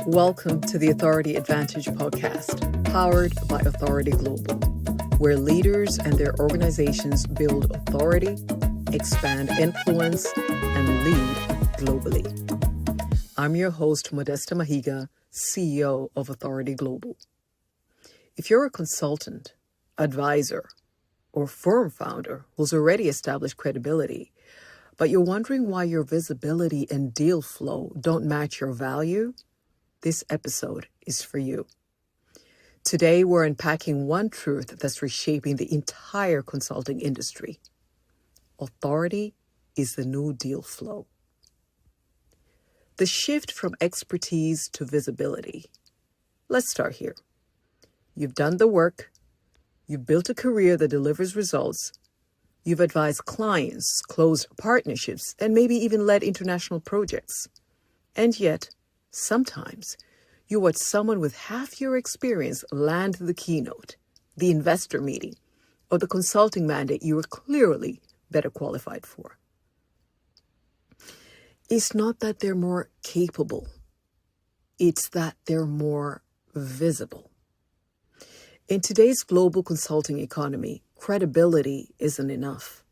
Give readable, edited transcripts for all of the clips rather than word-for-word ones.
Welcome to the Authority Advantage podcast, powered by Authority Global, where leaders and their organizations build authority, expand influence, and lead globally. I'm your host, Modesta Mahiga, CEO of Authority Global. If you're a consultant, advisor, or firm founder who's already established credibility, but you're wondering why your visibility and deal flow don't match your value, this episode is for you. Today, we're unpacking one truth that's reshaping the entire consulting industry. Authority is the new deal flow. The shift from expertise to visibility. Let's start here. You've done the work. You've built a career that delivers results. You've advised clients, closed partnerships, and maybe even led international projects. And yet, sometimes, you watch someone with half your experience land the keynote, the investor meeting, or the consulting mandate you were clearly better qualified for. It's not that they're more capable. It's that they're more visible. In today's global consulting economy, credibility isn't enough.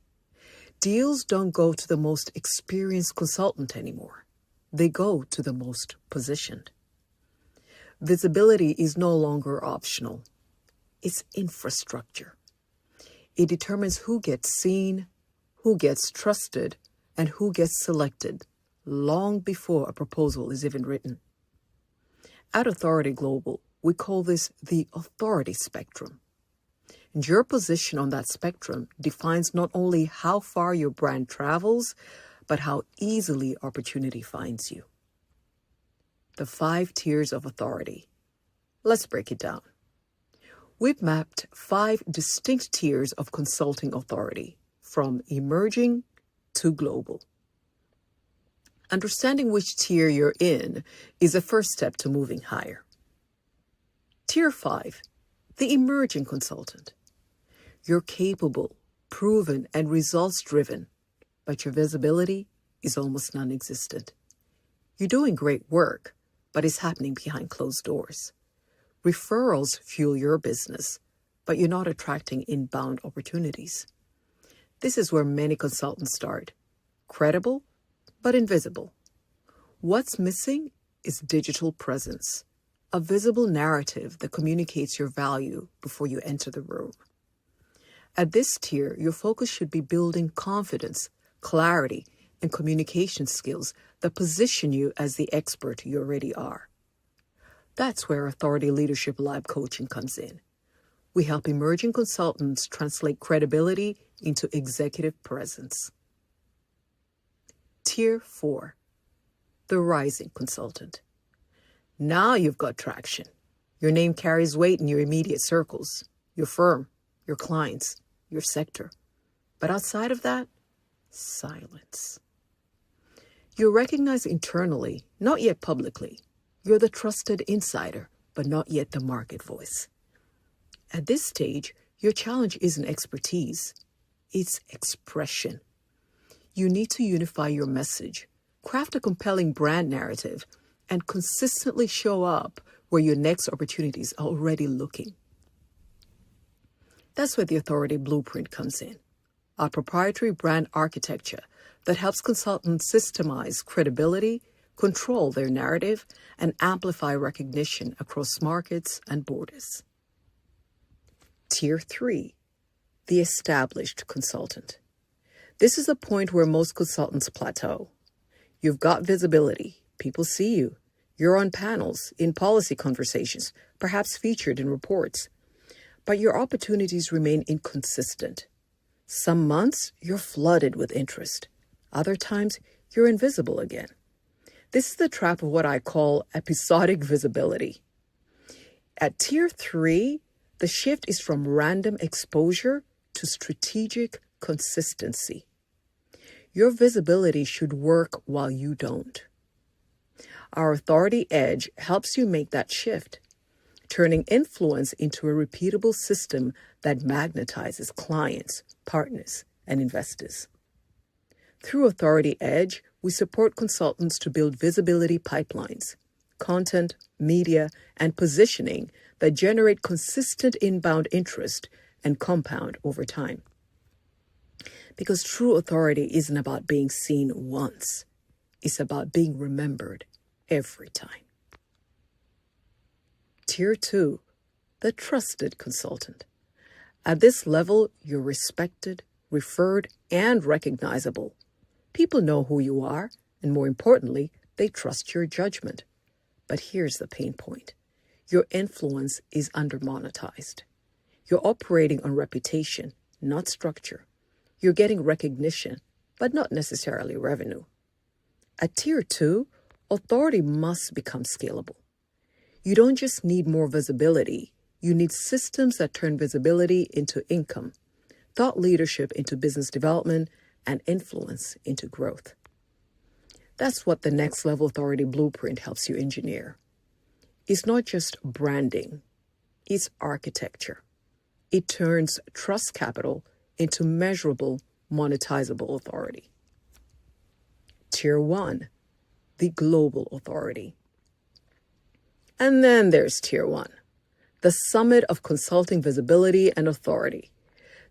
Deals don't go to the most experienced consultant anymore. They go to the most positioned. Visibility is no longer optional. It's infrastructure. It determines who gets seen, who gets trusted, and who gets selected long before a proposal is even written. At Authority Global, we call this the authority spectrum. And your position on that spectrum defines not only how far your brand travels, but how easily opportunity finds you. The 5 tiers of authority. Let's break it down. We've mapped 5 distinct tiers of consulting authority, from emerging to global. Understanding which tier you're in is a first step to moving higher. Tier 5, the emerging consultant. You're capable, proven, and results-driven, but your visibility is almost non-existent. You're doing great work, but it's happening behind closed doors. Referrals fuel your business, but you're not attracting inbound opportunities. This is where many consultants start. Credible, but invisible. What's missing is digital presence, a visible narrative that communicates your value before you enter the room. At this tier, your focus should be building confidence, clarity, and communication skills that position you as the expert you already are. That's where Authority Leadership Lab coaching comes in. We help emerging consultants translate credibility into executive presence. Tier 4, the rising consultant. Now you've got traction. Your name carries weight in your immediate circles, your firm, your clients, your sector. But outside of that, silence. You're recognized internally, not yet publicly. You're the trusted insider, but not yet the market voice. At this stage, your challenge isn't expertise, it's expression. You need to unify your message, craft a compelling brand narrative, and consistently show up where your next opportunities are already looking. That's where the Authority Blueprint comes in, our proprietary brand architecture that helps consultants systemize credibility, control their narrative, and amplify recognition across markets and borders. Tier 3, the established consultant. This is a point where most consultants plateau. You've got visibility. People see you. You're on panels, in policy conversations, perhaps featured in reports. But your opportunities remain inconsistent. Some months, you're flooded with interest. Other times, you're invisible again. This is the trap of what I call episodic visibility. At Tier 3, the shift is from random exposure to strategic consistency. Your visibility should work while you don't. Our Authority Edge helps you make that shift, turning influence into a repeatable system that magnetizes clients, partners, and investors. Through Authority Edge, we support consultants to build visibility pipelines, content, media, and positioning that generate consistent inbound interest and compound over time. Because true authority isn't about being seen once. It's about being remembered every time. Tier 2, the trusted consultant. At this level, you're respected, referred, and recognizable. People know who you are, and more importantly, they trust your judgment. But here's the pain point. Your influence is under-monetized. You're operating on reputation, not structure. You're getting recognition, but not necessarily revenue. At Tier 2, authority must become scalable. You don't just need more visibility. You need systems that turn visibility into income, thought leadership into business development, and influence into growth. That's what the Next Level Authority Blueprint helps you engineer. It's not just branding, it's architecture. It turns trust capital into measurable, monetizable authority. Tier 1, the global authority. And then there's Tier 1, the summit of consulting visibility and authority.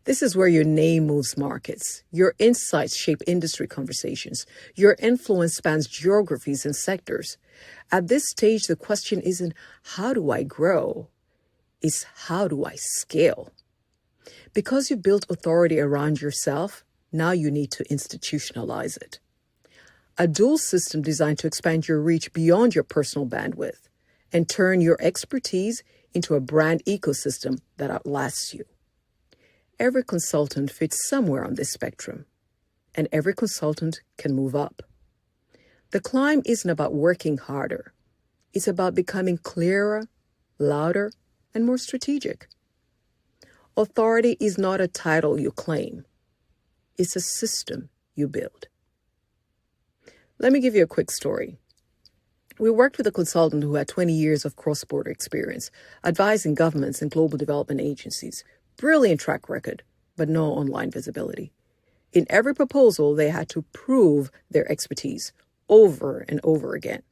This is where your name moves markets, your insights shape industry conversations, your influence spans geographies and sectors. At this stage, the question isn't, how do I grow? It's, how do I scale? Because you've built authority around yourself, now you need to institutionalize it. A dual system designed to expand your reach beyond your personal bandwidth and turn your expertise into a brand ecosystem that outlasts you. Every consultant fits somewhere on this spectrum, and every consultant can move up. The climb isn't about working harder. It's about becoming clearer, louder, and more strategic. Authority is not a title you claim. It's a system you build. Let me give you a quick story. We worked with a consultant who had 20 years of cross-border experience, advising governments and global development agencies. Brilliant track record, but no online visibility. In every proposal, they had to prove their expertise over and over again.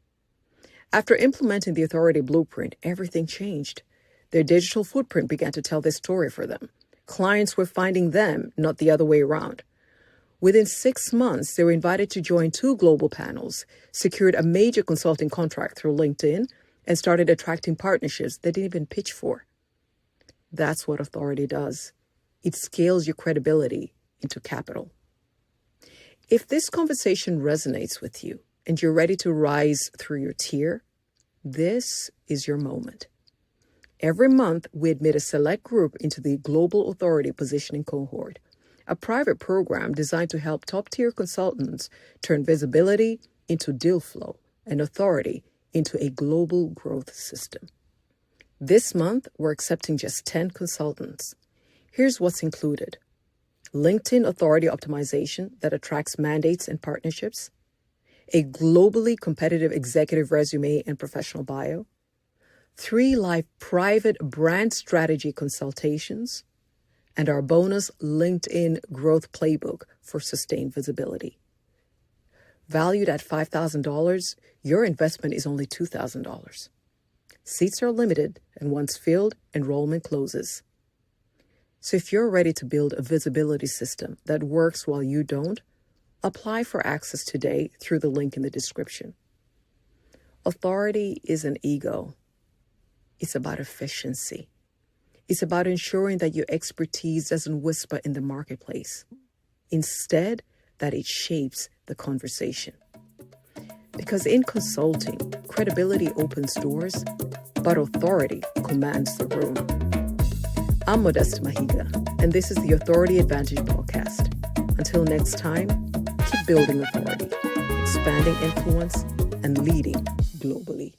After implementing the Authority Blueprint, everything changed. Their digital footprint began to tell their story for them. Clients were finding them, not the other way around. Within 6 months, they were invited to join 2 global panels, secured a major consulting contract through LinkedIn, and started attracting partnerships they didn't even pitch for. That's what authority does. It scales your credibility into capital. If this conversation resonates with you and you're ready to rise through your tier, this is your moment. Every month, we admit a select group into the Global Authority Positioning Cohort, a private program designed to help top-tier consultants turn visibility into deal flow and authority into a global growth system. This month, we're accepting just 10 consultants. Here's what's included. LinkedIn Authority Optimization that attracts mandates and partnerships, a globally competitive executive resume and professional bio, 3 live private brand strategy consultations, and our bonus LinkedIn Growth Playbook for sustained visibility. Valued at $5,000, your investment is only $2,000. Seats are limited, and once filled, enrollment closes. So if you're ready to build a visibility system that works while you don't, apply for access today through the link in the description. Authority isn't ego. It's about efficiency. It's about ensuring that your expertise doesn't whisper in the marketplace. Instead, that it shapes the conversation. Because in consulting, credibility opens doors, but authority commands the room. I'm Modesta Mahiga, and this is the Authority Advantage podcast. Until next time, keep building authority, expanding influence, and leading globally.